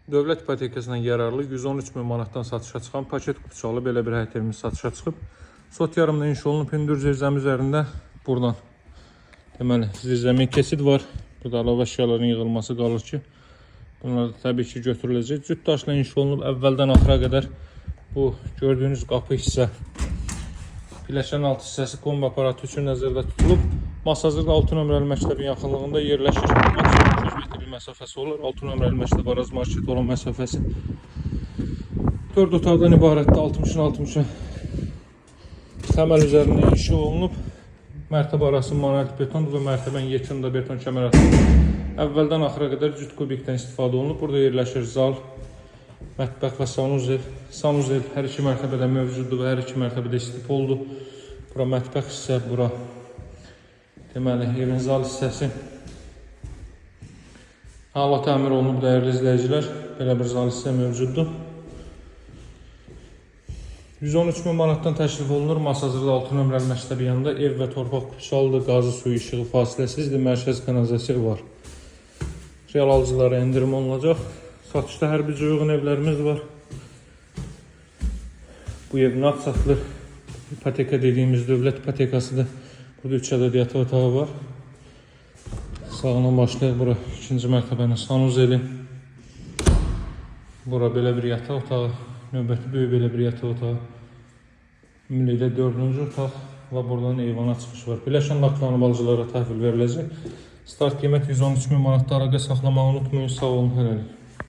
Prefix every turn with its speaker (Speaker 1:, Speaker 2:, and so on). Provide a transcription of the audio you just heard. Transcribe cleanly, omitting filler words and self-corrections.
Speaker 1: Dövlət ipotekasından yararlı 113 min manatdan satışa çıxan paket qutuçalı belə bir həyət evimiz satışa çıxıb. Sot yarımda inşa olunub, hündür zirzəmi üzərində buradan deməli zirzəmi kesid var. Burada əlavə əşyaların yığılması qalır ki, bunlar da təbii ki götürüləcək. Cüt daşla inşa olunub, əvvəldən axıra qədər bu gördüyünüz qapı hissə, pilləkənin alt hissəsi kombi aparatı üçün nəzərdə tutulub. Masazırda 6 nömrəli məktəbin yaxınlığında yerləşir. Maksimum 200 metr bir məsafəsi olur. 6 nömrəli məktəb Araz market olan məsafəsi 4 otaqdan ibarətdə 60-60 təməl üzərində inşa olunub. Mərtəbə arası monolit betondur və mərtəbənin yekunda beton kəmər atılıb. Əvvəldən axıra qədər cüt kubikdən istifadə olunub. Burada yerləşir zal, mətbəx və sanuzel. Sanuzel hər iki mərtəbədə mövcuddur və hər iki mərtəbədə istipoldur. Bura mətbəx hissə, bura deməli evin zal hissəsi. Hala təmir olunub, dəyərli izləyicilər. Belə bir zal hissə mövcuddur. 113 min manatdan təklif olunur. Masazırda 6 nömrəli məktəbi yanında ev və torpaq qutuçalıdır. Qazı, suyu, işığı fasiləsizdir. Mərkəz kanalizasiya var. Real alıcılara endirim olunacaq. Satışda hər bir uyğun evlərimiz var. Bu ev nağd satılır. İpoteka dediyimiz dövlət ipotekasıdır. Burada 3 ədəd yataq otağı var. Sağından başlayaq. Bura ikinci mərtəbənin sanuzeli. Bura belə bir yataq otağı. Növbəti böyük belə bir yataq otağı. Ümumilikdə 4-cü otaq və buradan eyvana çıxış var. Birləşən laklanıb alıcılara təhvil veriləcək. Start qiymət 113 min manatda əlaqə saxlamağı unutmayın. Sağ olun, hələlik.